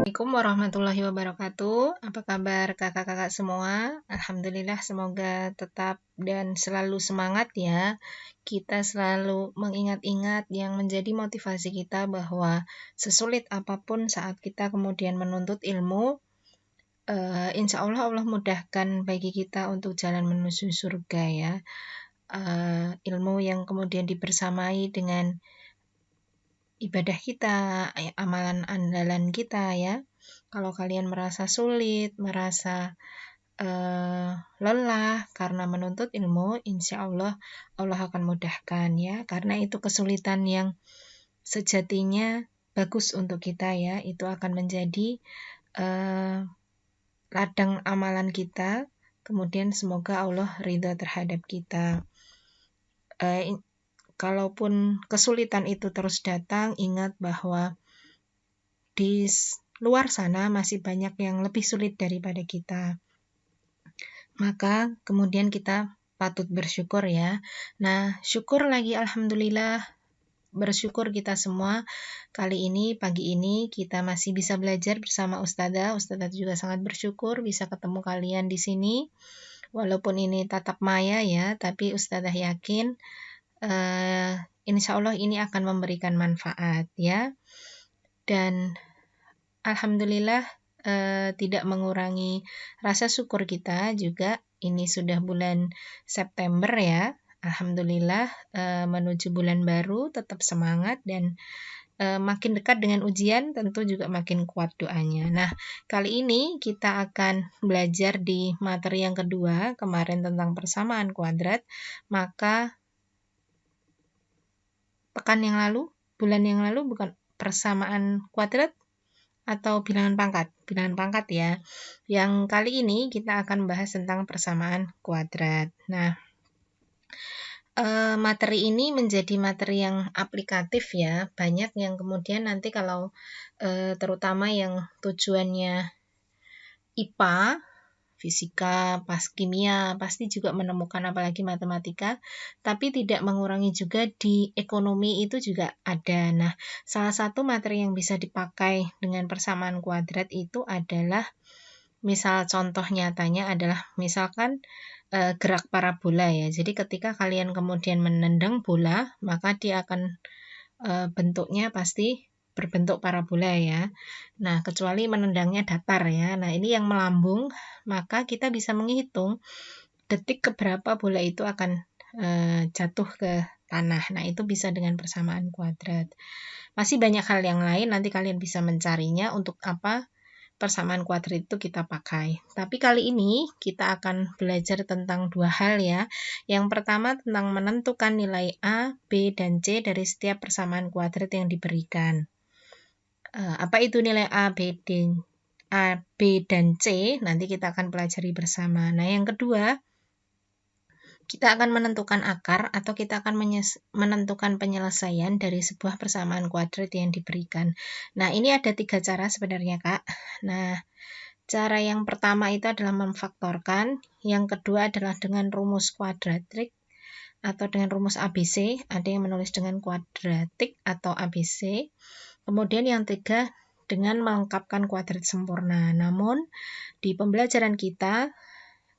Assalamualaikum warahmatullahi wabarakatuh. Apa kabar kakak-kakak semua? Alhamdulillah, semoga tetap dan selalu semangat ya. Kita selalu mengingat-ingat yang menjadi motivasi kita bahwa sesulit apapun saat kita kemudian menuntut ilmu, insya Allah Allah mudahkan bagi kita untuk jalan menuju surga ya. Ilmu yang kemudian dibersamai dengan ibadah kita, amalan andalan kita ya. Kalau kalian merasa sulit, merasa lelah karena menuntut ilmu, insya Allah Allah akan mudahkan ya. Karena itu kesulitan yang sejatinya bagus untuk kita ya. Itu akan menjadi ladang amalan kita. Kemudian semoga Allah ridha terhadap kita. Kalaupun kesulitan itu terus datang, ingat bahwa di luar sana masih banyak yang lebih sulit daripada kita. Maka kemudian kita patut bersyukur ya. Nah, syukur lagi alhamdulillah, bersyukur kita semua. Kali ini, pagi ini kita masih bisa belajar bersama Ustadzah. Ustadzah juga sangat bersyukur bisa ketemu kalian di sini. Walaupun ini tatap maya ya, tapi Ustadzah yakin insya Allah ini akan memberikan manfaat ya. Dan alhamdulillah tidak mengurangi rasa syukur kita juga. Ini sudah bulan September ya. Alhamdulillah menuju bulan baru, tetap semangat dan makin dekat dengan ujian tentu juga makin kuat doanya. Nah, kali ini kita akan belajar di materi yang kedua, kemarin tentang persamaan kuadrat. Maka bulan yang lalu bukan persamaan kuadrat atau bilangan pangkat ya. Yang kali ini kita akan bahas tentang persamaan kuadrat. Nah, materi ini menjadi materi yang aplikatif ya. Banyak yang kemudian nanti kalau terutama yang tujuannya IPA, fisika, kimia, pasti juga menemukan apalagi matematika, tapi tidak mengurangi juga di ekonomi itu juga ada. Nah, salah satu materi yang bisa dipakai dengan persamaan kuadrat itu adalah, misal contoh nyatanya adalah misalkan gerak parabola ya. Jadi ketika kalian kemudian menendang bola, maka dia akan bentuknya pasti berbentuk parabola ya. Nah, kecuali menendangnya datar ya. Nah, ini yang melambung, maka kita bisa menghitung detik keberapa bola itu akan jatuh ke tanah. Nah, itu bisa dengan persamaan kuadrat. Masih banyak hal yang lain, nanti kalian bisa mencarinya untuk apa persamaan kuadrat itu kita pakai. Tapi kali ini kita akan belajar tentang dua hal ya. Yang pertama tentang menentukan nilai A, B, dan C dari setiap persamaan kuadrat yang diberikan. Apa itu nilai A, B, dan C? Nanti kita akan pelajari bersama. Nah, yang kedua, kita akan menentukan akar atau kita akan menentukan penyelesaian dari sebuah persamaan kuadrat yang diberikan. Nah, ini ada 3 cara sebenarnya, Kak. Nah, cara yang pertama itu adalah memfaktorkan, yang kedua adalah dengan rumus kuadratik atau dengan rumus ABC, ada yang menulis dengan kuadratik atau ABC. Kemudian yang ketiga dengan melengkapkan kuadrat sempurna. Namun di pembelajaran kita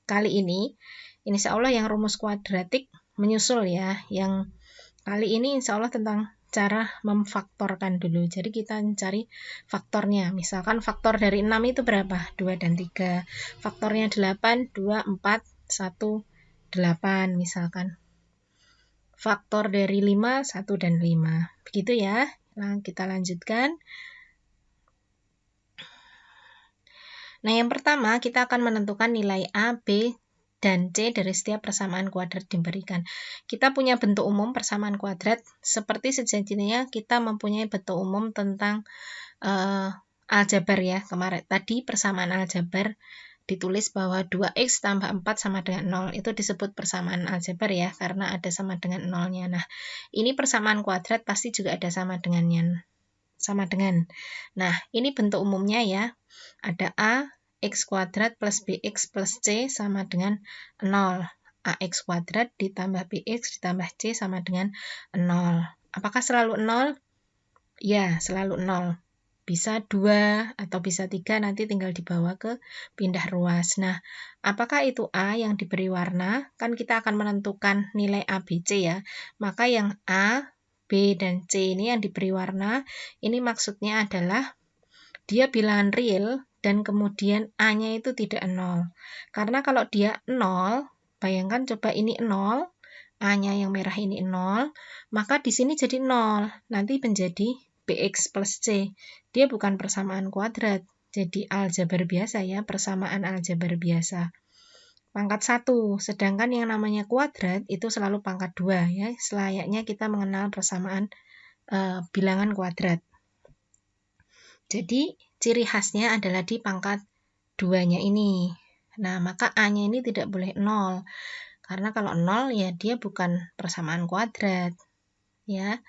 kali ini, insya Allah yang rumus kuadratik menyusul ya. Yang kali ini insya Allah tentang cara memfaktorkan dulu. Jadi kita cari faktornya. Misalkan faktor dari 6 itu berapa? 2 dan 3. Faktornya 8, 2, 4, 1, 8 misalkan. Faktor dari 5, 1 dan 5. Begitu ya. Nah, kita lanjutkan. Nah, yang pertama kita akan menentukan nilai A, B, dan C dari setiap persamaan kuadrat diberikan. Kita punya bentuk umum persamaan kuadrat, seperti sejatinya kita mempunyai bentuk umum tentang aljabar ya. Kemarin tadi persamaan aljabar ditulis bahwa 2x tambah 4 sama dengan 0. Itu disebut persamaan aljabar ya, karena ada sama dengan 0-nya. Nah, ini persamaan kuadrat pasti juga ada sama dengannya. Nah, ini bentuk umumnya ya. Ada A, x kuadrat plus bx plus c sama dengan 0. Ax kuadrat ditambah bx ditambah c sama dengan 0. Apakah selalu 0? Ya, selalu 0. Bisa 2 atau bisa 3, nanti tinggal dibawa ke pindah ruas. Nah, apakah itu A yang diberi warna? Kan kita akan menentukan nilai A, B, C ya. Maka yang A, B, dan C ini yang diberi warna, ini maksudnya adalah dia bilangan real dan kemudian A-nya itu tidak 0. Karena kalau dia 0, bayangkan coba ini 0, A-nya yang merah ini 0, maka di sini jadi 0. Nanti menjadi BX plus C. Dia bukan persamaan kuadrat, jadi aljabar biasa ya, persamaan aljabar biasa. Pangkat 1, sedangkan yang namanya kuadrat itu selalu pangkat 2 ya, selayaknya kita mengenal persamaan bilangan kuadrat. Jadi ciri khasnya adalah di pangkat 2-nya ini. Nah, maka A-nya ini tidak boleh 0. Karena kalau 0 ya dia bukan persamaan kuadrat. Ya.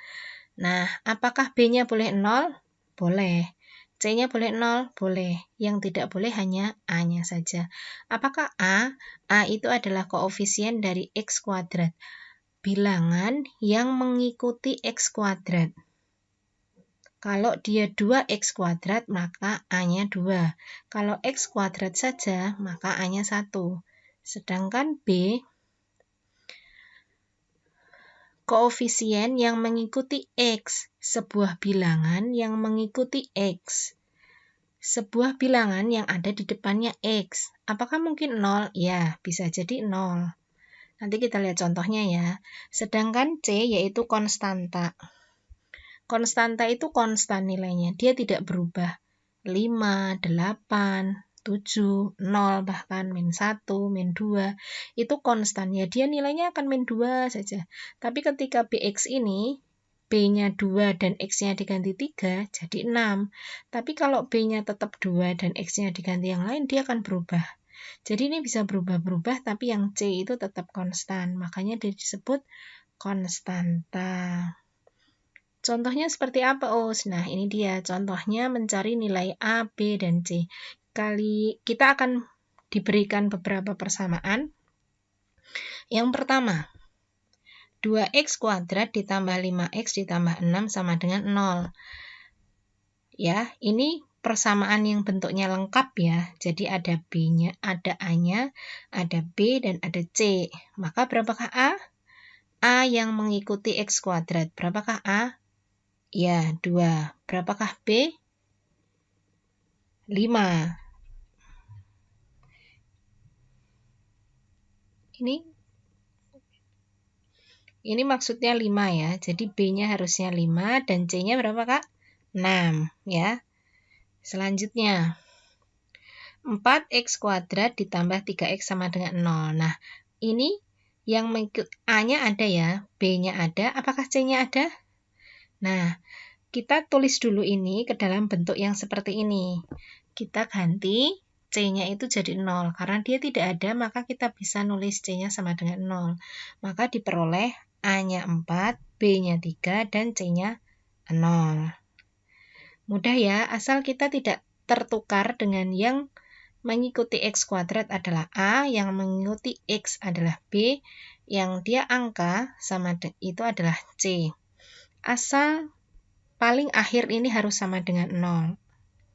Nah, apakah B-nya boleh 0? Boleh. C-nya boleh 0? Boleh. Yang tidak boleh hanya A-nya saja. Apakah A? A itu adalah koefisien dari X kuadrat. Bilangan yang mengikuti X kuadrat. Kalau dia 2X kuadrat, maka A-nya 2. Kalau X kuadrat saja, maka A-nya 1. Sedangkan B, koefisien yang mengikuti X, sebuah bilangan yang mengikuti X. Sebuah bilangan yang ada di depannya X. Apakah mungkin 0? Ya, bisa jadi 0. Nanti kita lihat contohnya ya. Sedangkan C yaitu konstanta. Konstanta itu konstan nilainya, dia tidak berubah. 5, 8, 7, 0, bahkan min 1, min 2, itu konstan ya, dia nilainya akan min 2 saja. Tapi ketika BX ini, B-nya 2 dan X-nya diganti 3, jadi 6. Tapi kalau B-nya tetap 2 dan X-nya diganti yang lain, dia akan berubah. Jadi ini bisa berubah-berubah, tapi yang C itu tetap konstan. Makanya dia disebut konstanta. Contohnya seperti apa, Us? Nah, ini dia contohnya mencari nilai A, B, dan C. Kita akan diberikan beberapa persamaan. Yang pertama, 2X kuadrat ditambah 5X ditambah 6 sama dengan 0. Ya, ini persamaan yang bentuknya lengkap ya. Jadi ada B-nya, ada A-nya, ada B, dan ada C. Maka berapakah A? A yang mengikuti X kuadrat. Berapakah A? Ya, 2. Berapakah B? 5. Ini maksudnya 5 ya. Jadi B-nya harusnya 5 dan C-nya berapa, Kak? 6 ya. Selanjutnya 4X kuadrat ditambah 3X sama dengan 0. Nah, ini yang A-nya ada ya, B-nya ada, apakah C-nya ada? Nah, kita tulis dulu ini ke dalam bentuk yang seperti ini. Kita ganti C-nya itu jadi 0. Karena dia tidak ada, maka kita bisa nulis C-nya sama dengan 0. Maka diperoleh A-nya 4, B-nya 3, dan C-nya 0. Mudah ya, asal kita tidak tertukar dengan yang mengikuti X kuadrat adalah A, yang mengikuti X adalah B, yang dia angka sama itu adalah C. Asal paling akhir ini harus sama dengan 0.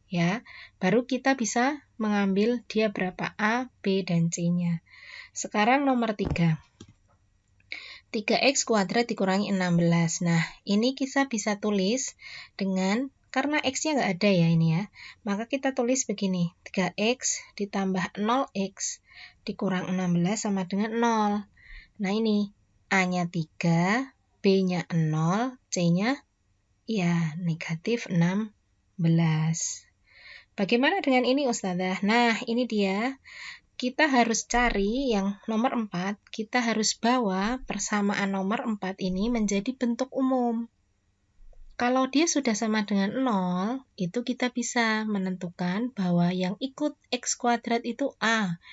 Ya, baru kita bisa mengambil dia berapa A, B, dan C-nya. Sekarang nomor 3. 3X kuadrat dikurangi 16. Nah, ini kita bisa tulis dengan, karena X-nya nggak ada ya ini ya, maka kita tulis begini, 3X ditambah 0X dikurang 16 sama dengan 0. Nah ini, A-nya 3, B-nya 0, C-nya ya negatif 16. Bagaimana dengan ini Ustazah? Nah ini dia, kita harus cari yang nomor 4, kita harus bawa persamaan nomor 4 ini menjadi bentuk umum. Kalau dia sudah sama dengan 0, itu kita bisa menentukan bahwa yang ikut X kuadrat itu A,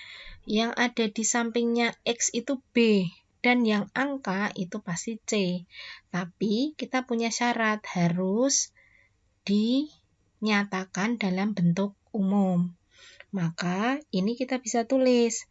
yang ada di sampingnya X itu B, dan yang angka itu pasti C. Tapi kita punya syarat, harus dinyatakan dalam bentuk umum. Maka ini kita bisa tulis,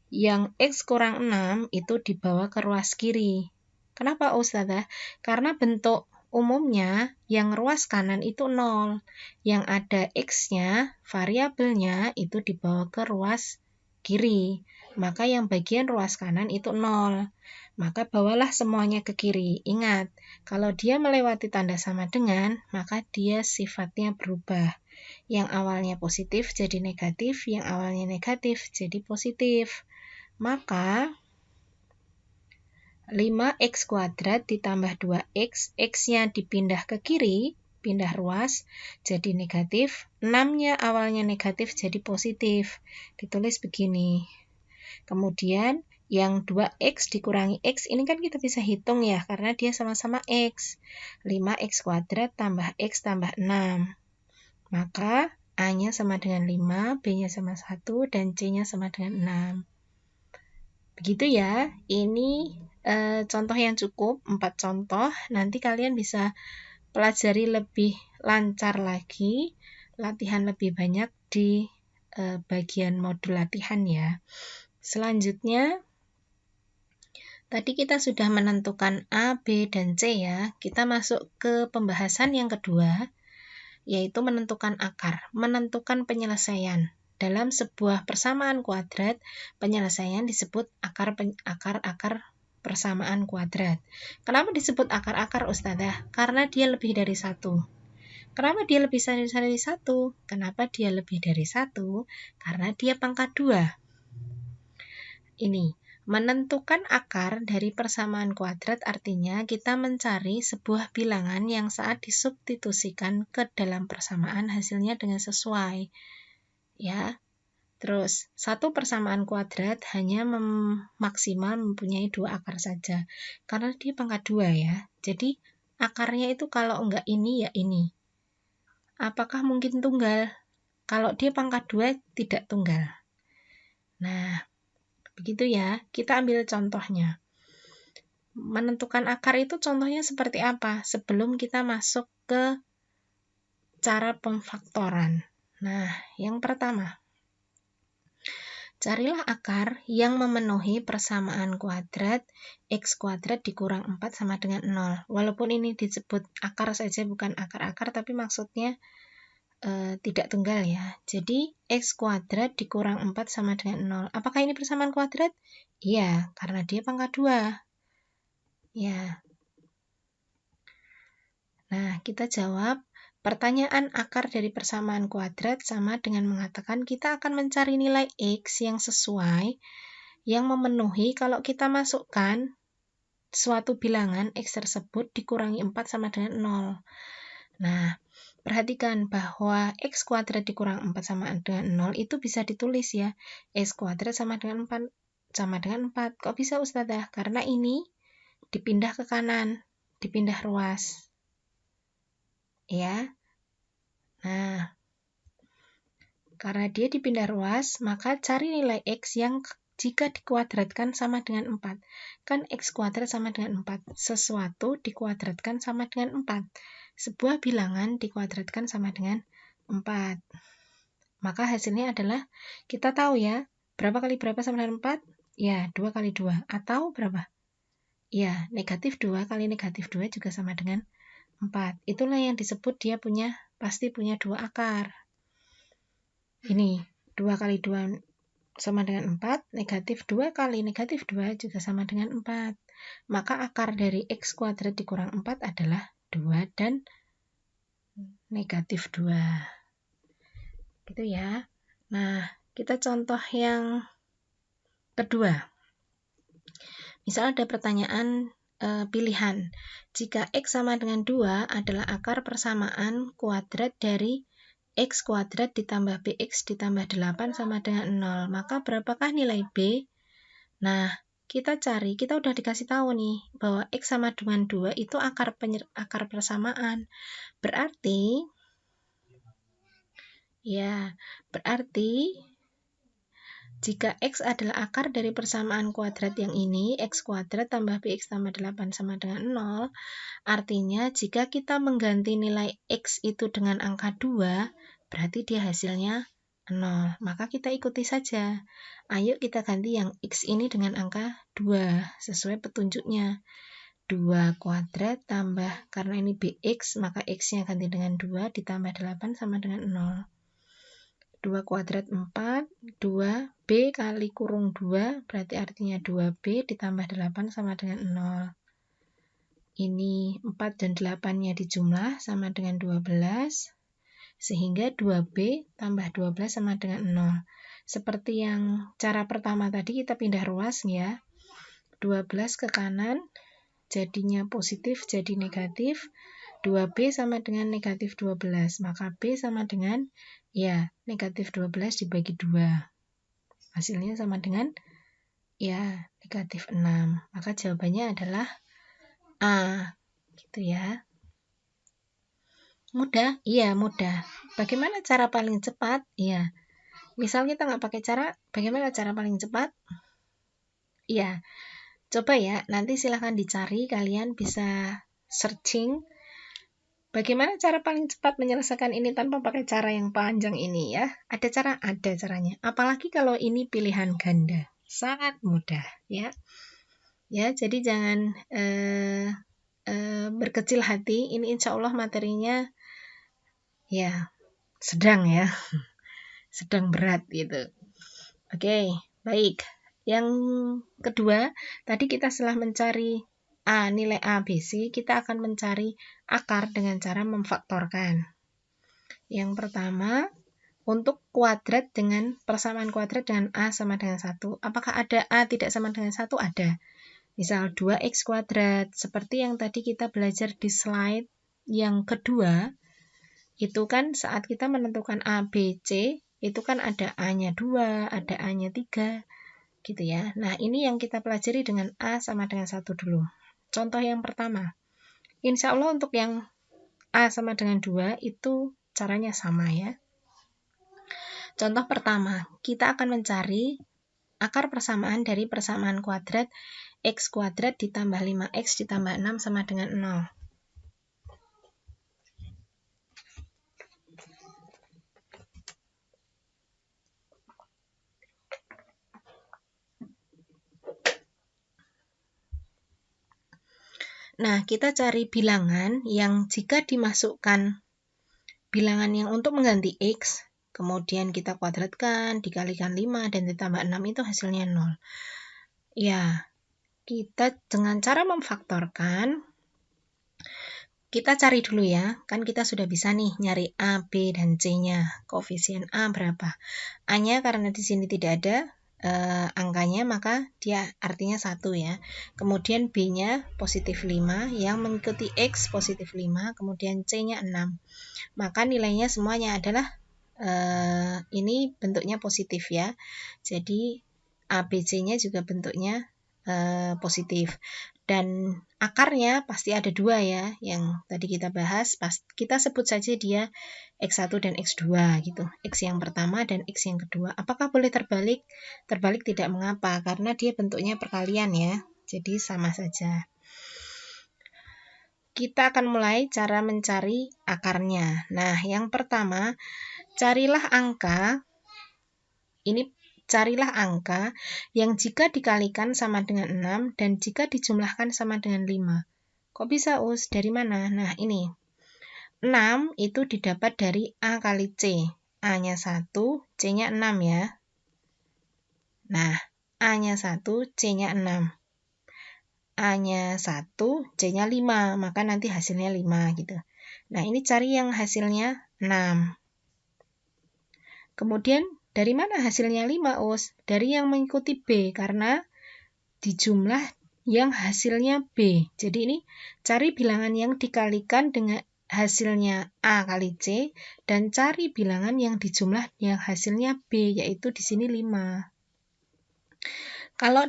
yang X kurang 6 itu dibawa ke ruas kiri. Kenapa Ustazah? Karena bentuk Umumnya yang ruas kanan itu 0, yang ada X-nya, variabelnya itu dibawa ke ruas kiri. Maka yang bagian ruas kanan itu 0. Maka bawalah semuanya ke kiri. Ingat, kalau dia melewati tanda sama dengan, maka dia sifatnya berubah. Yang awalnya positif jadi negatif, yang awalnya negatif jadi positif. Maka 5x kuadrat ditambah 2x, x-nya dipindah ke kiri, pindah ruas, jadi negatif. 6-nya awalnya negatif jadi positif. Ditulis begini. Kemudian yang 2x dikurangi x, ini kan kita bisa hitung ya, karena dia sama-sama x. 5x kuadrat tambah x tambah 6. Maka A-nya sama dengan 5, B-nya sama 1, dan C-nya sama dengan 6. Begitu ya, ini contoh yang cukup, 4 contoh. Nanti kalian bisa pelajari lebih lancar lagi, latihan lebih banyak di bagian modul latihan ya. Selanjutnya, tadi kita sudah menentukan A, B, dan C ya. Kita masuk ke pembahasan yang kedua, yaitu menentukan akar, menentukan penyelesaian. Dalam sebuah persamaan kuadrat, penyelesaian disebut akar persamaan kuadrat. Kenapa disebut akar-akar, Ustazah? Karena dia lebih dari satu. Kenapa dia lebih dari satu? Kenapa dia lebih dari satu? Karena dia pangkat 2. Ini, menentukan akar dari persamaan kuadrat artinya kita mencari sebuah bilangan yang saat disubstitusikan ke dalam persamaan hasilnya dengan sesuai. Ya. Terus, satu persamaan kuadrat hanya maksimal mempunyai 2 akar saja. Karena dia pangkat 2 ya. Jadi, akarnya itu kalau enggak ini, ya ini. Apakah mungkin tunggal? Kalau dia pangkat 2, tidak tunggal. Nah, begitu ya. Kita ambil contohnya. Menentukan akar itu contohnya seperti apa? Sebelum kita masuk ke cara pemfaktoran. Nah, yang pertama, carilah akar yang memenuhi persamaan kuadrat x kuadrat dikurang 4 sama dengan 0. Walaupun ini disebut akar saja, bukan akar-akar, tapi maksudnya tidak tunggal ya. Jadi x kuadrat dikurang 4 sama dengan 0. Apakah ini persamaan kuadrat? Iya, karena dia pangkat 2. Ya. Nah, kita jawab. Pertanyaan akar dari persamaan kuadrat sama dengan mengatakan kita akan mencari nilai x yang sesuai, yang memenuhi kalau kita masukkan suatu bilangan x tersebut dikurangi 4 sama dengan 0. Nah, perhatikan bahwa x kuadrat dikurang 4 sama dengan 0 itu bisa ditulis ya. X kuadrat sama dengan 4. Kok bisa, Ustazah? Karena ini dipindah ke kanan, dipindah ruas. Ya. Nah, karena dia dipindah ruas, maka cari nilai x yang jika dikuadratkan sama dengan 4. Kan x kuadrat sama dengan 4. Sesuatu dikuadratkan sama dengan 4. Sebuah bilangan dikuadratkan sama dengan 4. Maka hasilnya adalah, kita tahu ya, berapa kali berapa sama dengan 4? Ya, 2 kali 2. Atau berapa? Ya, negatif 2 kali negatif 2 juga sama dengan 4. Itulah yang disebut dia pasti punya 2 akar. Ini, 2 kali 2 sama dengan 4, negatif 2 kali negatif 2 juga sama dengan 4. Maka akar dari x kuadrat dikurang 4 adalah 2 dan negatif 2. Gitu ya. Nah, kita contoh yang kedua. Misal ada pertanyaan pilihan. Jika x sama dengan 2 adalah akar persamaan kuadrat dari x kuadrat ditambah bx ditambah 8 sama dengan 0, maka berapakah nilai b? Nah, kita udah dikasih tahu nih, bahwa x sama dengan 2 itu akar persamaan. Berarti, jika x adalah akar dari persamaan kuadrat yang ini, x kuadrat tambah bx tambah 8 sama dengan 0, artinya jika kita mengganti nilai x itu dengan angka 2, berarti dia hasilnya 0. Maka kita ikuti saja. Ayo kita ganti yang x ini dengan angka 2, sesuai petunjuknya. 2 kuadrat tambah, karena ini BX, maka X-nya ganti dengan 2, ditambah 8 sama dengan 0. 2 kuadrat 4, 2B kali kurung 2, berarti artinya 2B ditambah 8 sama dengan 0. Ini 4 dan 8-nya dijumlah sama dengan 12, sehingga 2B tambah 12 sama dengan 0. Seperti yang cara pertama tadi, kita pindah ruas ya. 12 ke kanan, jadinya positif jadi negatif. 2B sama dengan negatif 12, maka B sama dengan ya negatif 12 dibagi 2. Hasilnya sama dengan ya negatif 6. Maka jawabannya adalah A. Gitu ya. Mudah? Iya, mudah. Bagaimana cara paling cepat? Iya. Misal kita nggak pakai cara, bagaimana cara paling cepat? Iya. Coba ya, nanti silahkan dicari, kalian bisa searching bagaimana cara paling cepat menyelesaikan ini tanpa pakai cara yang panjang ini ya. Ada caranya. Apalagi kalau ini pilihan ganda. Sangat mudah ya. Ya, jadi jangan berkecil hati. Ini insya Allah materinya ya sedang ya. Sedang berat gitu. Oke, baik. Yang kedua, tadi kita setelah mencari nilai A, B, C, kita akan mencari akar dengan cara memfaktorkan. Yang pertama, untuk kuadrat dengan persamaan kuadrat dengan A sama dengan 1. Apakah ada A tidak sama dengan 1? Ada. Misal 2X kuadrat, seperti yang tadi kita belajar di slide yang kedua, itu kan saat kita menentukan A, B, C, itu kan ada A-nya 2, ada A-nya 3, gitu ya. Nah, ini yang kita pelajari dengan A sama dengan 1 dulu. Contoh yang pertama, insya Allah untuk yang A sama dengan 2 itu caranya sama ya. Contoh pertama, kita akan mencari akar persamaan dari persamaan kuadrat X kuadrat ditambah 5X ditambah 6 sama dengan 0. Nah, kita cari bilangan yang jika dimasukkan bilangan yang untuk mengganti X, kemudian kita kuadratkan, dikalikan 5, dan ditambah 6 itu hasilnya 0. Ya, kita dengan cara memfaktorkan, kita cari dulu ya, kan kita sudah bisa nih nyari A, B, dan C-nya. Koefisien A berapa? A-nya karena di sini tidak ada angkanya, maka dia artinya 1 ya. Kemudian B-nya positif 5, yang mengikuti X positif 5, kemudian C-nya 6. Maka nilainya semuanya adalah ini bentuknya positif ya. Jadi ABC-nya juga bentuknya positif. Dan akarnya pasti ada 2 ya, yang tadi kita bahas. Kita sebut saja dia X1 dan X2 gitu. X yang pertama dan X yang kedua. Apakah boleh terbalik? Terbalik tidak mengapa, karena dia bentuknya perkalian ya. Jadi sama saja. Kita akan mulai cara mencari akarnya. Nah, yang pertama, carilah angka yang jika dikalikan sama dengan 6 dan jika dijumlahkan sama dengan 5. Kok bisa, Us? Dari mana? Nah, ini. 6 itu didapat dari A kali C. A-nya 1, C-nya 6 ya. Nah, A-nya 1, C-nya 6. A-nya 1, C-nya 5, maka nanti hasilnya 5 gitu. Nah, ini cari yang hasilnya 6. Kemudian, dari mana hasilnya 5, Us? Dari yang mengikuti B, karena dijumlah yang hasilnya B. Jadi ini cari bilangan yang dikalikan dengan hasilnya A kali C, dan cari bilangan yang dijumlah yang hasilnya B, yaitu di sini 5. Kalau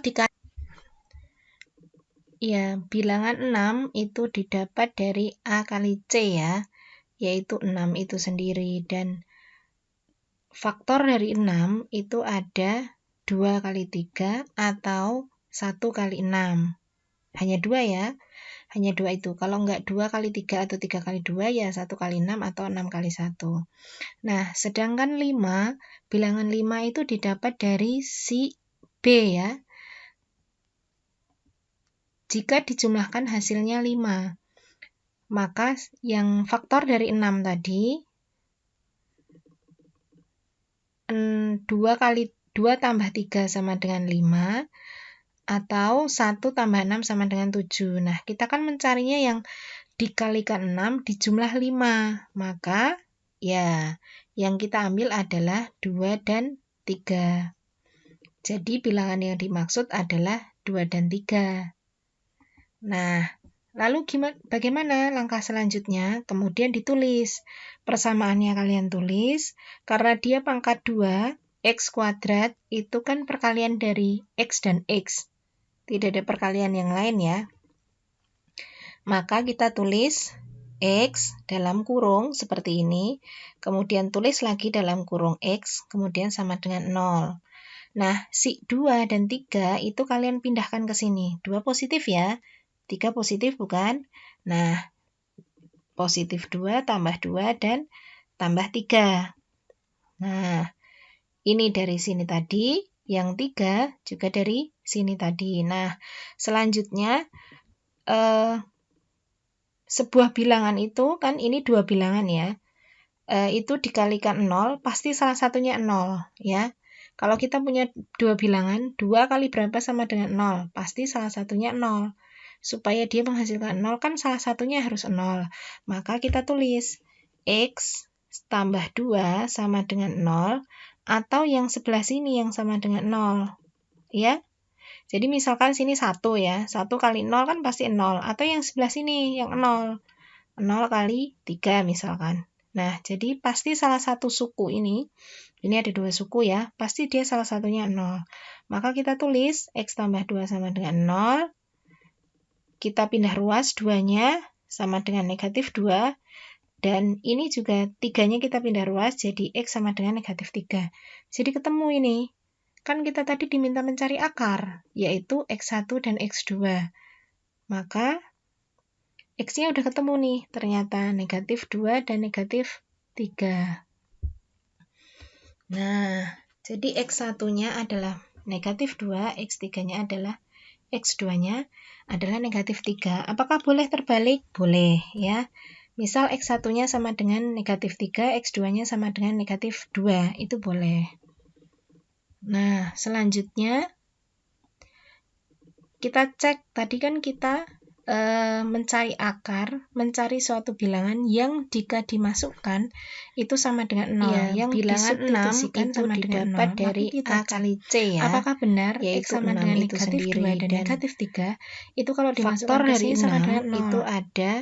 bilangan 6 itu didapat dari A kali C ya, yaitu 6 itu sendiri, dan faktor dari 6 itu ada 2 kali 3 atau 1 kali 6. Hanya 2 ya. Hanya 2 itu. Kalau enggak 2 kali 3 atau 3 kali 2 ya 1 kali 6 atau 6 kali 1. Nah, sedangkan 5, bilangan 5 itu didapat dari si B ya. jika dijumlahkan hasilnya 5. Maka yang faktor dari 6 tadi 2 tambah 3 sama dengan 5 atau 1 tambah 6 sama dengan 7. Nah, kita kan mencarinya yang dikalikan 6 dijumlah 5. Maka ya yang kita ambil adalah 2 dan 3. Jadi bilangan yang dimaksud adalah 2 dan 3. Nah, lalu bagaimana langkah selanjutnya? Kemudian ditulis. Persamaannya kalian tulis. Karena dia pangkat 2, X kuadrat itu kan perkalian dari X dan X. Tidak ada perkalian yang lain ya. Maka kita tulis X dalam kurung seperti ini. Kemudian tulis lagi dalam kurung X, kemudian sama dengan 0. Nah, si 2 dan 3 itu kalian pindahkan ke sini. 2 positif ya. 3 positif bukan? Nah, positif 2 tambah 2 dan tambah 3. Nah, ini dari sini tadi, yang 3 juga dari sini tadi. Nah, selanjutnya sebuah bilangan itu, kan ini 2 bilangan ya, itu dikalikan 0, pasti salah satunya 0 ya. Kalau kita punya 2 bilangan, 2 kali berapa sama dengan 0, pasti salah satunya 0. Supaya dia menghasilkan 0 kan salah satunya harus 0. Maka kita tulis X tambah 2 sama dengan 0 atau yang sebelah sini yang sama dengan 0. Ya. Jadi misalkan sini 1 ya. 1 kali 0 kan pasti 0. Atau yang sebelah sini yang 0. 0 kali 3 misalkan. Nah, jadi pasti salah satu suku ini ada 2 suku ya. Pasti dia salah satunya 0. Maka kita tulis X tambah 2 sama dengan 0. Kita pindah ruas 2-nya sama dengan negatif 2. Dan ini juga 3-nya kita pindah ruas, jadi X sama dengan negatif 3. Jadi ketemu ini. Kan kita tadi diminta mencari akar, yaitu X1 dan X2. Maka X-nya udah ketemu nih, ternyata negatif 2 dan negatif 3. Nah, jadi X1-nya adalah negatif 2, X3-nya adalah X2-nya adalah negatif 3. Apakah boleh terbalik? Boleh ya. Misal X1-nya sama dengan negatif 3, X2-nya sama dengan negatif 2. Itu boleh. Nah, selanjutnya kita cek. Tadi kan kita mencari akar, mencari suatu bilangan yang jika dimasukkan itu sama dengan 0. Ya, yang bilangan 6 itu sama didapat dari A kali C ya. Apakah benar X sama dengan negatif 2 dan negatif 3 itu kalau dimasukkan ke sini sama dengan 0? Itu ada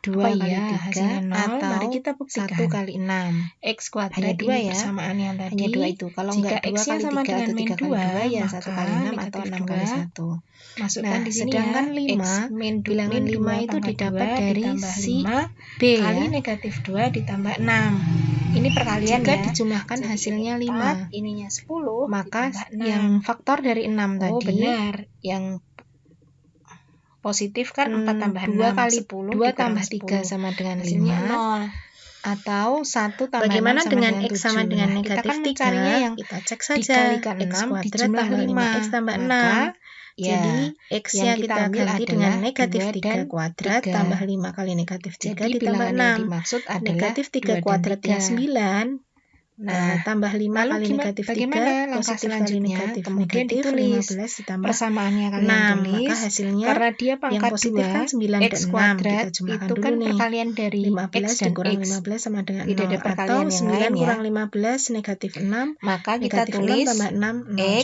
2 kali 3 atau mari kita buktikan 1 kali 6. X kuadrat hanya 2 ya. Persamaan yang tadi. Hanya 2 itu. Kalau jika X kali 3 atau 3 kali 2 ya 1 kali 6 atau 6 kali 1. Masukkan di sini sedangkan ya. 5, bilangan 5 itu didapat dari si B kali negatif 2 ditambah 6. Ini perkalian jika ya. Dijumlahkan jadi hasilnya 5. Ininya 10. Maka yang faktor dari 6 tadi. Oh benar. Yang positif kan 4 tambah 2 kali 10 2 tambah 3 sama dengan 5 atau 1 tambah bagaimana 6 sama dengan X sama dengan negatif 3 kita kan mencarinya yang kita cek saja dikalikan 6 dijumlah 5 X tambah 6 jadi X yang kita ambil ganti dengan negatif 3 kuadrat tambah 5 kali negatif 3 ditambah 6 yang dimaksud adalah negatif 3 kuadratnya 9. Nah, tambah 5 kali negatif 3, positif kali negatif, kemudian ditulis 15 ditambah persamaannya kalian tulis, maka hasilnya karena dia pangkat 2, kan 9 X kuadrat, itu kan perkalian dari 15 dikurang 15 sama dengan 0, atau 9 kurang 15 negatif 6, maka kita tulis 6,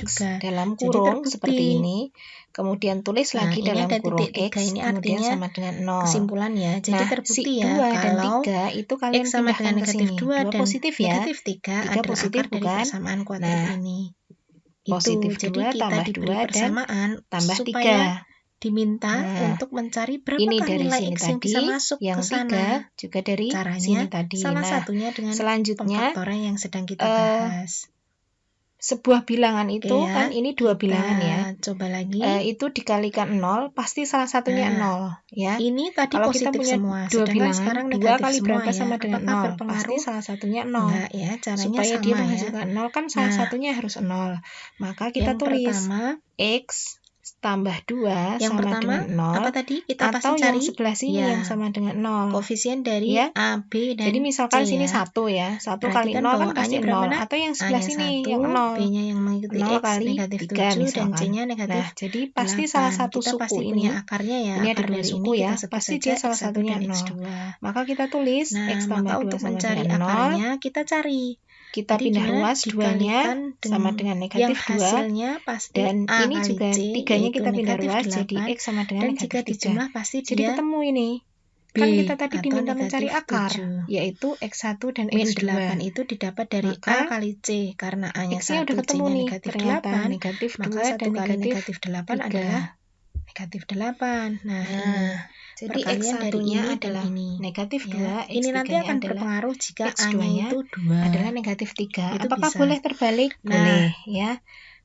X juga. Dalam kurung seperti ini, kemudian tulis lagi dalam kurung X, ini kemudian sama dengan 0. Kesimpulannya, jadi terbukti ya, kalau 2 dan 3 itu kalian X sama dengan negatif 2 dan positif ya, negatif 3 adalah positif akar dari persamaan kuadrat ini. Positif itu, jadi kita diberi persamaan tambah 3. Diminta untuk mencari berapakah nilai X yang bisa masuk yang ke sana. Juga dari caranya, sini tadi. Salah satunya dengan pemfaktoran yang sedang kita bahas. Sebuah bilangan itu kan ini 2 bilangan ya. Coba lagi. Itu dikalikan 0, pasti salah satunya 0 ya. Ini tadi kalau positif kita punya semua. 2 bilangan sekarang 2 kali berapa sama dengan 0? Pasti salah satunya 0. Enggak ya, caranya supaya sama dia menghasilkan 0 kan salah satunya harus 0. Maka kita tulis pertama X tambah 2 Yang sama pertama, dengan 0. apa tadi? Kita atau pasti yang cari sebelah sini ya, yang sama dengan 0. koefisien dari Ya. A, B, dan Jadi misalkan C sini ya. 1 ya. 1 kali Perhatikan 0 bahwa kan pasti A-nya berapa 0. nak? Atau yang sebelah A-nya sini 1, yang 0. B-nya yang mengikuti 0 X kali negatif 3 7, dan misalkan. C-nya negatif Nah, jadi pasti salah 8. satu Kita suku pasti ini, punya akarnya ya. ini ada Akar 2 dari suku ini ya, kita sebut pasti saja dia salah X1 satunya dan 0. X2. Maka kita tulis Nah, X tambah maka 2 untuk sama mencari dengan 0. akarnya kita cari. Kita Jadi pindah gimana? ruas 2-nya sama dengan yang negatif 2. hasilnya pasti Dan A ini kali juga C, 3-nya yaitu kita pindah negatif ruas 8. jadi X sama dengan Dan negatif jika 3. dijumlah pasti Jadi dia ketemu ini. B Kan kita tadi atau diminta mencari negatif akar, 7. yaitu X1 dan Min X2. 8 itu didapat dari Maka, A kali C. Karena A-nya X-nya 1, udah ketemu C-nya nih, negatif ternyata 8, negatif 2 maka 1 dan kali negatif negatif 8 3. adalah negatif 8. Nah, ini jadi perkalian dari X1-nya ini adalah dan ini. negatif 2, Ya. Ini nanti X3-nya akan adalah berpengaruh jika X2-nya A-nya itu 2. adalah negatif 3. Itu Apakah bisa. boleh terbalik? Nah, boleh, ya.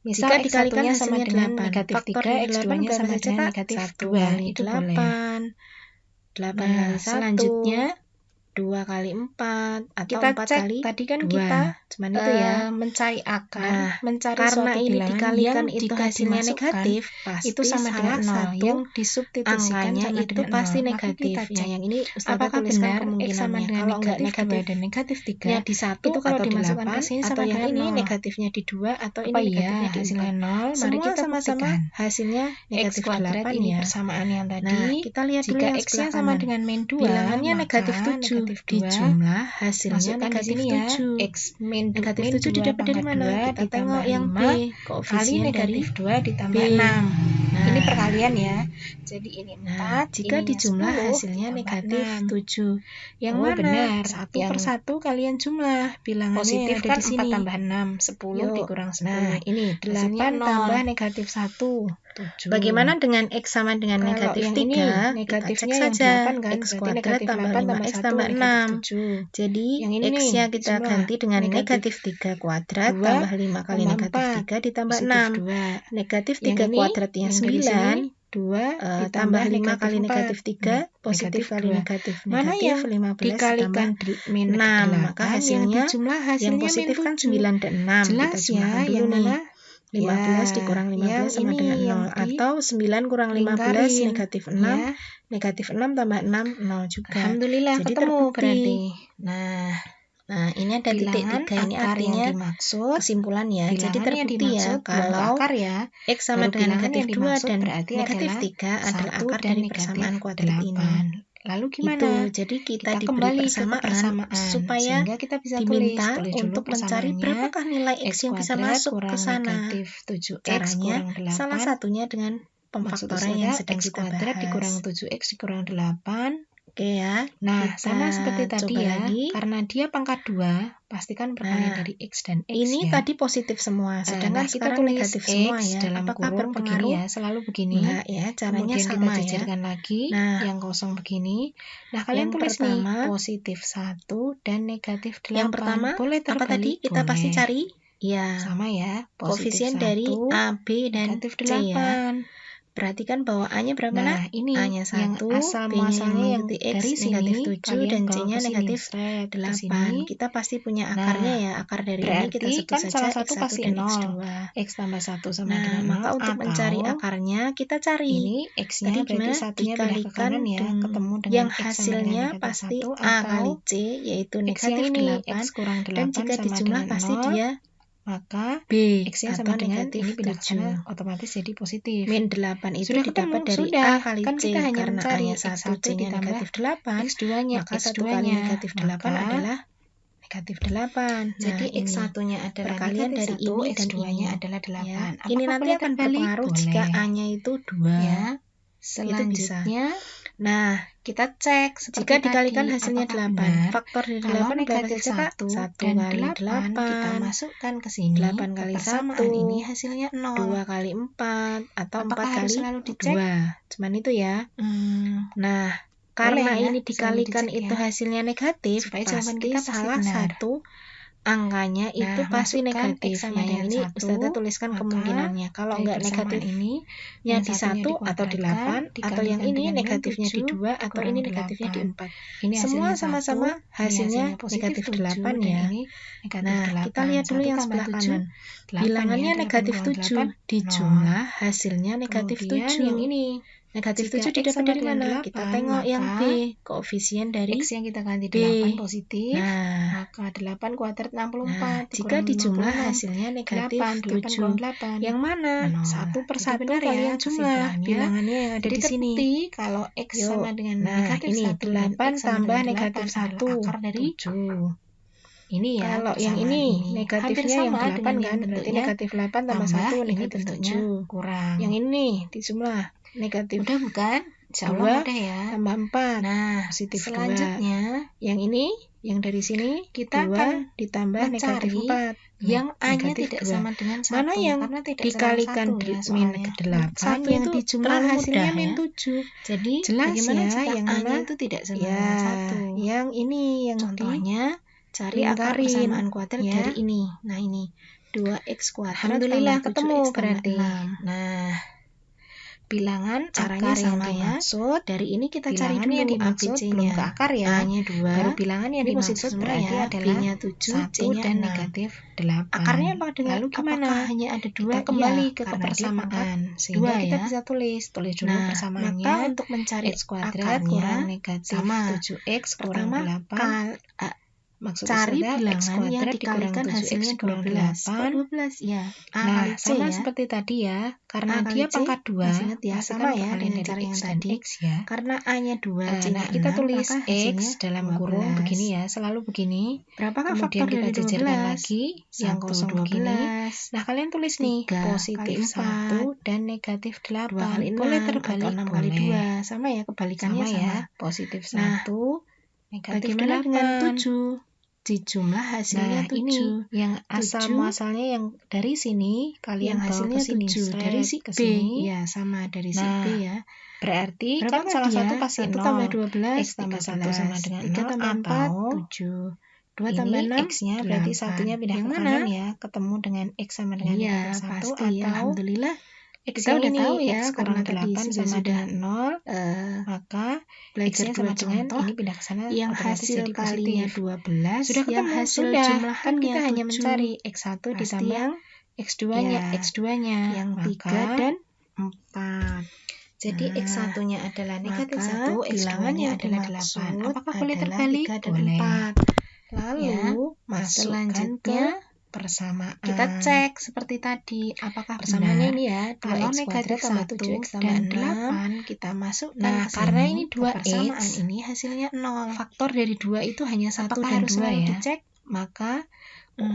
Misal jika dikalikan X1-nya sama hasilnya dengan 8, negatif faktor 3, dari 8 X2-nya berapa sama saja, dengan Kak? negatif 1 2. kali Itu 8. boleh. 8 Nah, kali 1. selanjutnya 2 kali 4 atau kita 4 cek kali tadi kan 2. kita Cuman itu ya. mencari akar, Nah, mencari karena suatu ini bilangan dikalikan yang itu jika hasilnya dimasukkan negatif, pasti itu sama dengan 0, satu yang disubstitusikan angkanya sama itu dengan 0. pasti Maka negatif. kita Ya, cek yang ini Ustazah apakah tuliskan benar X sama kemungkinannya. dengan Kalau enggak negatif 2 negatif dan negatif 3 nya di 1 itu kalau atau di dimasukkan 8, ke sini atau sama yang dengan ini 0. negatifnya di 2, atau Apa ini iya negatifnya di hasilnya 4. 0? Mari Semua kita sama-sama buktikan. hasilnya negatif X kuadrat 8 ini ya. persamaan yang tadi. Nah, kita lihat dulu jika yang X-nya sebelah sama kanan. dengan min 2, Bilangannya maka negatif 7. negatif 2 Dijumlah hasilnya masukkan di negatif sini ya. 7. X min Negatif min 7 didapat dari pangkat mana? 2 Kita ditambah tengok yang B, 5 kali koefisien dari negatif 2 ditambah B. 6. Nah, ini perkalian ya. Jadi ini 4, nah, jika ininya dijumlah 10 hasilnya ditambah negatif 6. 7. Yang Oh, mana? benar. Satu Yang per satu kalian jumlah. Bilangannya positif yang ada kan di sini. 4 tambah 6, 10 Yuk. dikurang 10. Nah, ini 8 tambah negatif 1. 7. Bagaimana dengan X sama dengan Kalau negatif yang 3? ini Kita negatifnya cek yang saja. 8 kan, X berarti kuadrat negatif tambah 8 5X tambah 1 tambah 6. negatif 7. Jadi Yang ini X-nya nih, kita jumlah ganti dengan negatif negatif 3 kuadrat 2 tambah 5 kali tambah negatif 4 3 ditambah positif 6. 2. Negatif Yang 3 ini, kuadratnya yang dari 9. sini 2 Tambah 5 negatif kali 4, negatif 3, positif negatif kali 2. negatif. Mana yang 15 dikalikan ditambah min 6. 8, Maka yang hasilnya dijumlah yang hasilnya positif min kan 7. 9 dan 6. Jelas Kita jumlahkan ya, dulu yang nih. mana? 15 Ya, dikurang 15 yang sama ini dengan 0. yang Atau 9 kurang 15 lingkarin, negatif 6. ya. Negatif 6 tambah 6, 0 juga. Alhamdulillah Jadi ketemu terbukti. berarti. Nah, ini ada titik Bilangan 3. Ini akar artinya yang dimaksud, kesimpulan ya. Jadi bilangan yang terbukti ya dimaksud bukan kalau akar ya. X sama Baru dengan bilangan negatif yang 2 dimaksud dan berarti negatif adalah 3 adalah 1 akar dan dari negatif persamaan kuadrat 8. ini. Lalu gimana? Itu, jadi kita diberi kembali ke persamaan kebersamaan supaya sehingga kita bisa diminta tulis dulu untuk mencari persamaannya. berapakah nilai X yang bisa kuadrat masuk ke kurang sana. negatif 7X Caranya kurang 8. salah satunya dengan pemfaktoran yang sedang X kita kuadrat bahas. dikurang 7X dikurang 8. Oke ya. Nah, Kita sama seperti tadi coba ya, lagi. karena dia pangkat 2, pastikan perkalian Nah, dari X dan X ini ya. tadi positif semua, sedangkan Nah, kita sekarang tulis negatif X semua ya. dalam Apakah kurung berpengaruh? begini ya, selalu begini. Enggak ya, caranya Kemudian sama kita ya. jajarkan lagi, Nah, yang kosong begini. Nah, kalian yang tulis pertama, nih, positif 1 dan negatif 8. Yang pertama, boleh apa tadi? terbalik? Kita boleh. pasti cari ya. Sama ya, positif Koefisien 1, dari A, B, dan negatif C 8. ya. Perhatikan bahwa A-nya berapa Nah, nak? ini A-nya yang 1, asal B-nya yang muasalnya yang mengikuti dari X sini, negatif 7, kalian dan bawa C-nya ke sini, negatif seret ke 8. sini. Kita pasti punya akarnya Nah, ya. Akar dari ini kita berarti sebut kan saja salah satu X1 pasti dan 0. X2. X tambah 1 sama Nah, dengan 0, maka untuk mencari atau akarnya kita cari. ini X-nya Tadi berarti gimana? satunya pindah ke Dikalikan kanan ya, ketemu dengan yang X sama dengan hasilnya negatif pasti 1, A kali atau C, yaitu X yang negatif ini, 8. X kurang 8 Dan jika sama dijumlah dengan pasti 0, dia maka B X-nya atau sama dengan negatif ini pindah ke 7. sana, otomatis jadi positif. Min 8 itu Sudah didapat ketemu? dari Sudah. A kali Kan C, kita hanya karena mencari A-nya 1, X1 C-nya ditambah negatif 8, X2-nya, maka 1 kali negatif 8 maka adalah negatif 8. jadi Nah, X1-nya adalah perkalian negatif dari 1, ini dan X2-nya ini. adalah 8. Ya. Apakah Ini nanti boleh akan terbalik? berpengaruh Boleh. jika A-nya itu 2. Ya. Itu bisa. Selanjutnya Nah, kita cek seperti jika dikalikan tadi, hasilnya apakah 8, benar faktor dari kalau 8 berapa negatif saja Kak? 1 1 dan kali 8 kita 8. masukkan ke sini, 8 kali ke persamaan 1, ini hasilnya 0. 2 kali 4, atau Apakah 4 harus kali selalu dicek? 2. Cuman itu ya. Nah, karena Boleh ya, ini selalu dikalikan dicek itu ya, hasilnya negatif, supaya jawaban pasti kita pasti salah benar. satu angkanya itu Nah, pasti masukkan negatif. X sama Nah, yang dengan ini 1, Ustazah tuliskan maka kemungkinannya. Kalau dari enggak persamaan negatif ini, nya yang di satunya 1 atau di 8, atau yang dikalikan ini dengan negatifnya di 7 2, atau kurang ini negatifnya di 8. 4. Ini Semua hasilnya sama-sama 1, ini hasilnya positif negatif 8 7, dan ya. ini negatif Nah, 8. kita lihat dulu 1 yang tambah sebelah 7, kanan. 8 Bilangannya ya, 8 negatif kurang 7. 8, Di 0. jumlah hasilnya negatif Kemudian 7. yang ini, Negatif jika 7 X didapat sama dari dengan mana? 8, Kita tengok yang maka B. Koefisien dari X yang kita ganti B. 8 positif, Nah, maka 8 kuadrat 64 jika dikurang dijumlah 56, hasilnya negatif 8 7. kurang 8. Yang mana? 0. Satu per Jadi satu benar ya, kalian jumlah kesimpulannya. bilangannya yang ada Jadi di sini. terbukti kalau X Yuk. sama dengan Nah, negatif ini 1 dan 8 X sama tambah dengan negatif 8 adalah 1. akar dari 7. ini ya. Kalau yang persamaan ini hampir negatifnya yang sama 8 dengan kan, yang berarti bentuknya negatif 8 tambah tambah, 1 ini negatif bentuknya 7. kurang. Yang ini dijumlah negatif Mudah bukan? Insya Allah 2 mudah ya. tambah 4 Nah, positif 2. selanjutnya Yang ini, yang dari sini kita 2 akan ditambah negatif mencari 4 yang A-nya negatif tidak 2. sama dengan 1. Mana yang karena tidak dikalikan selalu 1 ya min soalnya. 8 1 yang itu dijumlah terlalu hasilnya mudah min ya. 7. Jadi Jelas bagaimana ya, jika yang A-nya mana? itu tidak sama Ya, dengan 1? yang ini yang Contohnya cari akar lingkarin, persamaan kuadrat ya. dari ini. Nah, ini 2x kuadrat Alhamdulillah tambah ketemu 7x tambah berarti. 6. Nah, bilangan Caranya akar yang sama ya. dimaksud, Dari ini kita cari bilangan yang dulu dimaksud ABC-nya. belum ke akar ya. A-nya 2, Baru bilangan yang ini dimaksud positif semua berarti ya. adalah B-nya 7, 1 C-nya dan 6. negatif 8. Akarnya apa dengan Lalu gimana? apakah hanya ada 2? Kita Kembali iya, ke karena dia kebersamaan. pangkat sehingga 2 kita ya. bisa tulis dulu Nah, persamaannya. maka untuk mencari X kuadrat akarnya kurang negatif sama. 7x kurang Pertama, 8. Maksud cari Ustazah, X bilangan yang kuadrat dikurang dikalikan 7x hasilnya kurang 12. 8. Kok 12? Ya, A Nah, kali C sama ya. seperti tadi ya, karena A kali dia C, pangkat 2, masih ingat ya, pasti sama kan ya perkalian dengan dari cara X yang dan tadi. X ya. Karena A-nya 2, C-nya Nah, 6, kita tulis maka X hasilnya dalam 12. kurung begini ya, selalu begini. Berapakah Kemudian faktor kita dari jajarkan 12? lagi, Yang 1, kosong 12. begini. Nah, kalian tulis nih, 3 positif kali 4. 1 dan negatif 8. 2 kali 6 Boleh atau terbalik? 6 kali Boleh. 2. Sama ya, kebalikannya Sama sama. ya, positif 1, Nah, negatif bagaimana 8. dengan 7? Dijumlah hasilnya Nah, 7. ini yang asal 7, muasalnya yang dari sini, kalian yang bawa hasilnya ke sini. 7 dari si ke B. sini. Ya, sama dari si Nah, B ya. berarti Berapa kan salah dia? satu pasti 1 0. tambah 12, X tambah 1 sama 13. dengan 3 0 tambah 4, atau 7. 2 tambah ini 6, X-nya berarti 8. satunya pindah Yang ke mana? kanan ya, ketemu dengan X sama dengan Iya, negatif 1 pasti ya. atau Alhamdulillah. X Kita yang udah ini, tahu ya, X karena kurang tadi 8 sudah sama dengan 0, maka belajar X-nya dua sama dengan contoh. ini pindah ke sana Yang otomatis hasil jadi kalinya positif. 12, Sudah ketemu, yang hasil sudah. Kan jumlahannya kita hanya 7. mencari X1 Pasti ditambah yang X2-nya, ya, X2-nya. yang Maka 3 dan 4. jadi Nah, X1-nya adalah negatif maka 1, bilangan X2-nya yang adalah dimaksud 8. Apakah boleh adalah terbalik? 3 dan Boleh. 4. Lalu, Ya, masukkan selanjutnya ke persamaan. kita cek seperti tadi, apakah Persamaannya benar ini ya, kalau 2x negatif kuadrat tambah 1 7x tambah dan 6. 8 kita masukkan Nah, ke karena sini, ini ke 2x, persamaan ini hasilnya 0. faktor dari 2 itu hanya 1 Apakah dan harus 2 selalu ya. dicek? Maka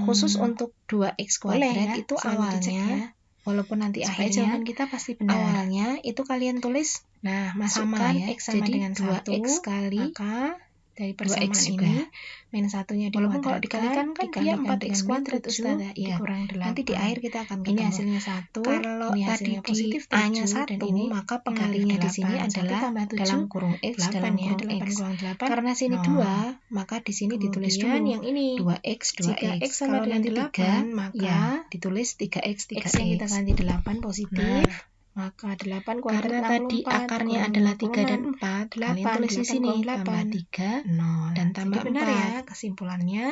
khusus untuk 2x boleh kuadrat ya, itu selalu dicek awalnya, ya. walaupun nanti Supaya akhirnya jawaban kita pasti benar. awalnya itu kalian tulis Nah, masukkan sama ya. X sama Jadi dengan 2x 1, kali maka dari 2x persamaan juga. ini min satunya Walaupun kalau dikuadratkan, dikalikan kan dia dikalikan 4x dengan min kuadrat 7 Ustazah. Iya. dikurang 8. Nanti di akhir kita akan ketemu. Ini hasilnya 1, Kalau ini tadi hasilnya di positif A-nya 7 dan ini maka negatif pengalinya di sini 8. adalah 1 tambah 7 dalam kurung X, 8 dalam ya, kurung 8 X. kurang 8, Karena sini 0. 2, maka di sini ditulis Kemudian dulu yang ini 2x, 2x. jika X sama Kalau dengan nanti 8, 3, maka ya ditulis 3x, 3x. X yang kita ganti 8 positif. Maka 8 kuadrat Karena 64, tadi akarnya kurang adalah 3 dan 56, 4, kalian tulis di sini tambah 3 0. dan tambah Jadi benar 4. ya kesimpulannya.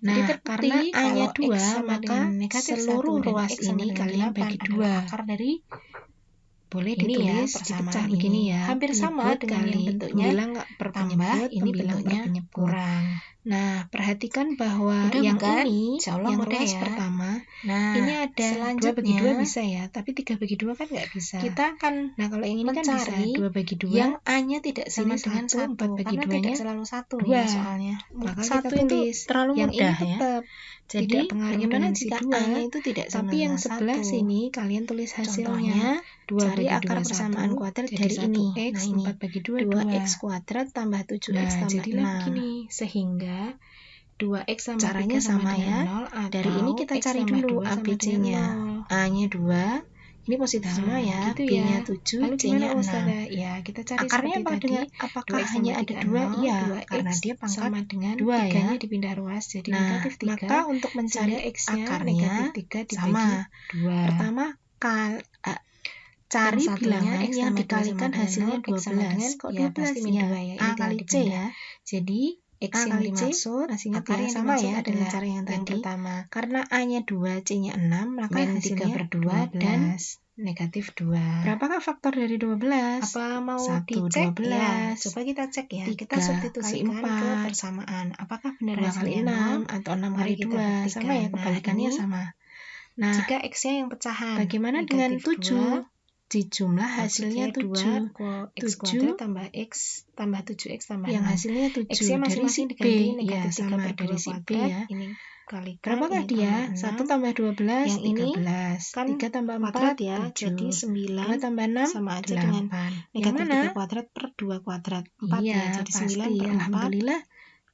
Nah, Jadi karena A-nya 2, maka seluruh ruas ini kalian bagi 2. Akar dari Boleh ini ya, ditulis persamaan dipecah ini. begini ya. Hampir sama Penyebut dengan yang kali bentuknya pembilang per tambah, penyebut, ini pembilang per bentuknya penyebut. kurang. Nah, perhatikan bahwa Mudah yang bukan? ini, Insya Allah yang mudah ruas ya. pertama, Nah, ini ada 2 bagi 2 selanjutnya bisa ya, tapi 3 bagi 2 kan nggak bisa. kita akan Nah, kalau yang ini kan bisa mencari 2 bagi 2. yang A-nya tidak sama Sini dengan 1, 1, 4 bagi karena 2-nya tidak selalu 1 2. ya soalnya. Maka 1 kita tulis itu terlalu yang mudah ini ya. tetap Jadi tidak pengaruh bagaimana dengan si jika 2, A-nya itu tidak sama tapi yang dengan sebelah 1? sini kalian tulis hasilnya. Contohnya, 2 cari bagi akar 2 persamaan 1, kuadrat jadi dari ini. 1x, Nah, ini 4 bagi 2 2x 2. kuadrat tambah 7x Nah, tambah jadilah 6. begini. Sehingga 2x sama caranya 3 sama sama dengan ya. 0 atau Dari ini kita X cari tambah dulu 2 sama dengan ABC-nya. 0. A-nya 2, Ini positif semua ya, gitu B-nya ya. 7, Lalu gimana C-nya 6. Ustazah? Ya, kita cari Akarnya seperti tadi. apakah 2x hanya tambah ada 3, 2? 0, Iya, 2x karena dia pangkat sama dengan 2 ya. 3-nya dipindah ruas jadi Nah, negatif 3. maka untuk mencari X-nya akarnya negatif 3 dibagi sama. 2. Pertama, cari yang satunya bilangan X yang tambah 2 sama dikalikan dengan hasilnya 0, X sama dengan 12. kok Ya, 12 pasti min ya. 2 ya. A Ini tinggal kali C dipindah. ya. Jadi, X A yang kali C, dimaksud, masih ingat akar ya, yang sama dimaksud ya dengan adalah cara yang tadi. pertama. Karena A-nya 2, C-nya 6, maka Min hasilnya 3/2 dan 12. negatif 2. Berapakah faktor dari 12? Apa mau 1, dicek? 12. Ya, coba kita cek ya. 3 Kita substitusikan kali ke 4. persamaan. Apakah benar 2 kali hasilnya 6 0? atau 6 Mari kali kita 2. buktikan. Sama ya, kebalikannya Nah, ini sama. Nah, jika X-nya yang pecahan, bagaimana dengan negatif 7? 2, Dijumlah hasilnya 7. 2 X 7 kuadrat tambah X tambah 7X tambah yang 6. hasilnya 7 X-nya dari si masing-masing B. diganti Ya, negatif 3 sama per 2 dari si B kuadrat. ya. Ini kalikan, Berapakah ini dia? tambah 1 tambah 12, Yang ini 13. kan 3 tambah 4, kuadrat ya, 7. jadi 9 2 tambah 6, sama aja 8. dengan Yang negatif mana? 3 kuadrat per 2 kuadrat. 4 Iya, ya, jadi 9 pasti. per 4. Alhamdulillah.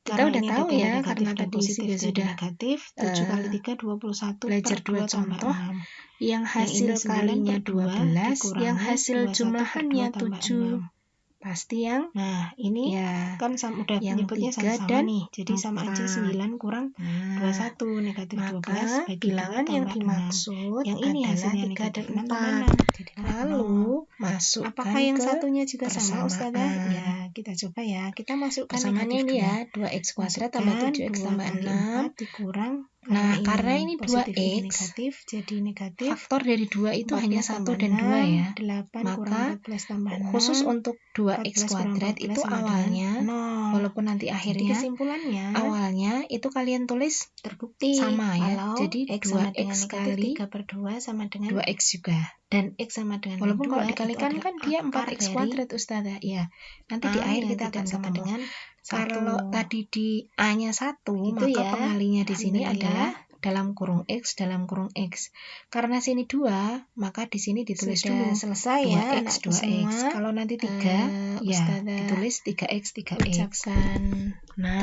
Kita Karena udah ini tahu ada tanda ya, negatif karena dan tadi positif juga jadi sudah negatif. 7 kali 3, 21 belajar per 2 2 tambah contoh. 6. Yang hasil Yang ini 9 kalinya per 2 12, dikurangi yang hasil 21 per jumlahannya 2 tambah 7. 6. Pasti yang Nah, ini ya, kan udah yang menyebutnya 3 sama-sama dan nih. Jadi sama aja 4. 9 kurang Nah, 21 negatif 12 maka bagi 2 bilangan yang tambah 6. dimaksud Yang ini adalah hasilnya 3 negatif dan 6 tambah 4. 6. Jadilah 0. Lalu masukkan Apakah yang ke satunya juga sama Ustazah? persamaan. Ya, kita coba ya. Kita masukkan Persamaannya negatif ini 2. ya, 2x kuadrat tambah 7x 2 tambah kali 6. 4 dikurang. Nah, karena ini positif, ini 2x, negatif, jadi negatif. faktor dari 2 itu hanya 1 dan 2 ya. 8 kurang Maka 14 tambah 6. khusus untuk 2x 14 kurang kuadrat 14 itu sama awalnya, dengan 0. walaupun nanti Jadi akhirnya, kesimpulannya awalnya itu kalian tulis terbukti sama ya. kalau Jadi X sama dengan 2x negatif kali 3 per 2 sama dengan 2x juga. dan X sama dengan Walaupun min 2 kalau itu dikalikan adalah kan dia akar 4x dari kuadrat Ustazah. Ya, nanti di A akhir yang kita akan tidak sama ketemu. dengan 1. Kalau tadi di A-nya 1, Gitu maka ya. pengalinya di sini Alhamdulillah. adalah dalam kurung X, dalam kurung X. Karena sini 2, maka di sini ditulis Sudah dulu selesai ya 2x, anakku 2x. semua. Kalau nanti 3, ya Ustazah ditulis 3x, 3x. ucapkan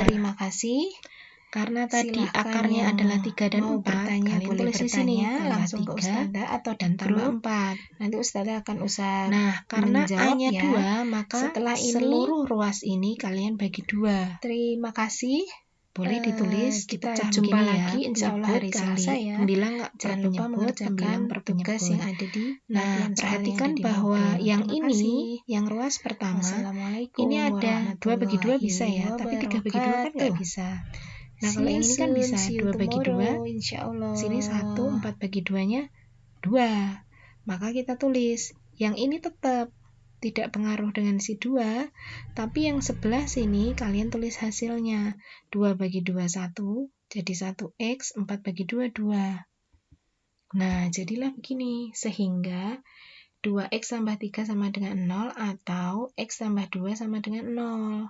terima kasih. Karena tadi Silahkan akarnya yang adalah 3 dan mau 4, bertanya kalian boleh tulis di sini bertanya tambah langsung 3 ke Ustazah atau dan di tambah grup. 4. Nanti Ustazah akan usaha Nah, karena menjawab A-nya ya. 2, maka Setelah ini, seluruh ruas ini kalian bagi 2. terima kasih. Boleh ditulis Kita dipecah jumpa begini lagi ya. insya Allah hari Selasa ya. Pembilang nggak Jangan lupa penyebut, mengerjakan pembilang per tugas penyebut. yang ada di Nah, latihan soal yang perhatikan ada di bahwa modul. yang Terima ini, kasih. yang ruas pertama, Wassalamualaikum ini ada 2 bagi 2 bisa ya, tapi 3 bagi 2 kan nggak wabarakatuh. bisa. Nah, kalau yang ini kan bisa See you 2 bagi 2, tomorrow, insya Allah. sini 1, 4 bagi 2-nya 2. Maka kita tulis, yang ini tetap tidak pengaruh dengan si 2, tapi yang sebelah sini kalian tulis hasilnya. 2 bagi 2, 1, jadi 1x, 4 bagi 2, 2. Nah, jadilah begini, sehingga 2x tambah 3 sama dengan 0, atau x tambah 2 sama dengan 0.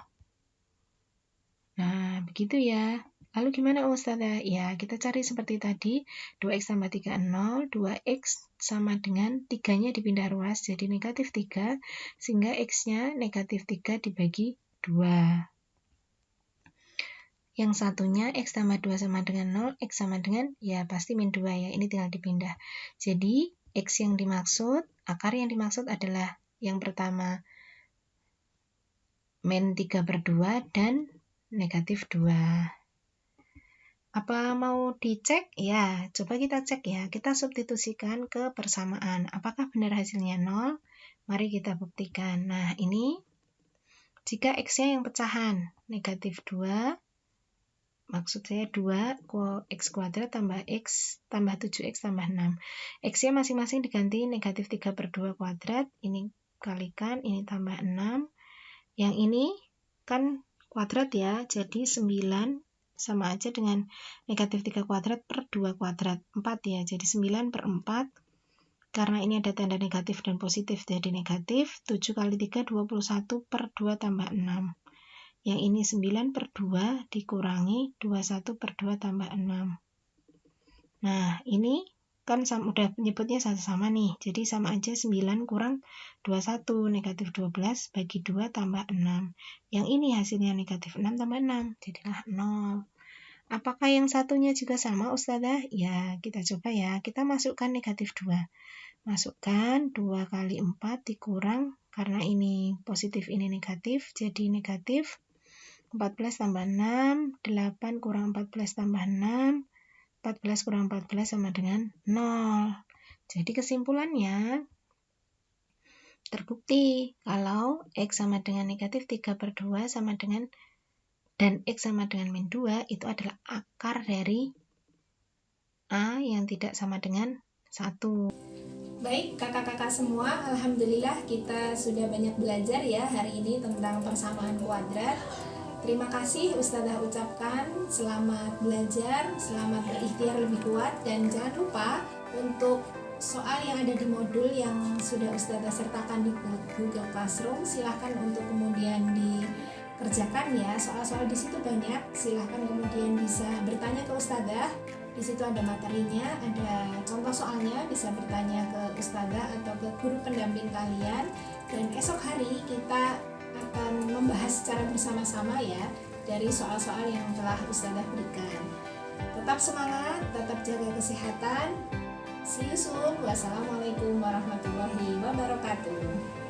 Nah, begitu ya. Lalu gimana Ustazah? Ya, kita cari seperti tadi, 2x tambah 3, 0, 2x sama dengan 3-nya dipindah ruas, jadi negatif 3, sehingga x-nya negatif 3 dibagi 2. Yang satunya x tambah 2 sama dengan 0, x sama dengan, ya pasti min 2 ya, ini tinggal dipindah. Jadi, x yang dimaksud, akar yang dimaksud adalah yang pertama, min 3 per 2 dan negatif 2. Apa mau dicek? Ya, coba kita cek ya. Kita substitusikan ke persamaan. Apakah benar hasilnya 0? Mari kita buktikan. Nah, ini jika x-nya yang pecahan, negatif 2, maksud saya 2 x kuadrat tambah x tambah 7x tambah 6. X-nya masing-masing diganti negatif 3 per 2 kuadrat. Ini kalikan, ini tambah 6. Yang ini kan kuadrat ya, jadi 9 sama aja dengan negatif 3 kuadrat per 2 kuadrat, 4 ya, jadi 9 per 4, karena ini ada tanda negatif dan positif, jadi negatif, 7 kali 3, 21 per 2 tambah 6. Yang ini 9 per 2 dikurangi 21 per 2 tambah 6. Nah, ini kan udah menyebutnya sama nih, jadi sama aja 9 kurang 21, negatif 12 bagi 2 tambah 6. Yang ini hasilnya negatif 6 tambah 6, jadilah 0. Apakah yang satunya juga sama Ustazah? Ya, kita coba ya, kita masukkan negatif 2. Masukkan 2 kali 4 dikurang, karena ini positif ini negatif, jadi negatif. 14 tambah 6, 8 kurang 14 tambah 6, 14 kurang 14 sama dengan 0. Jadi kesimpulannya, terbukti kalau X sama dengan negatif 3/2 sama dengan, dan X sama dengan min 2 itu adalah akar dari A yang tidak sama dengan 1. Baik kakak-kakak semua, alhamdulillah kita sudah banyak belajar ya hari ini tentang persamaan kuadrat. Terima kasih Ustazah ucapkan, selamat belajar, selamat berikhtiar lebih kuat, dan jangan lupa untuk soal yang ada di modul yang sudah Ustazah sertakan di Google Classroom, silahkan untuk kemudian dikerjakan ya. Soal-soal di situ banyak, silahkan kemudian bisa bertanya ke Ustazah. Di situ ada materinya, ada contoh soalnya, bisa bertanya ke Ustazah atau ke guru pendamping kalian. Dan esok hari kita akan membahas secara bersama-sama ya dari soal-soal yang telah Ustazah berikan. Tetap semangat, tetap jaga kesehatan. See you soon. Wassalamualaikum warahmatullahi wabarakatuh.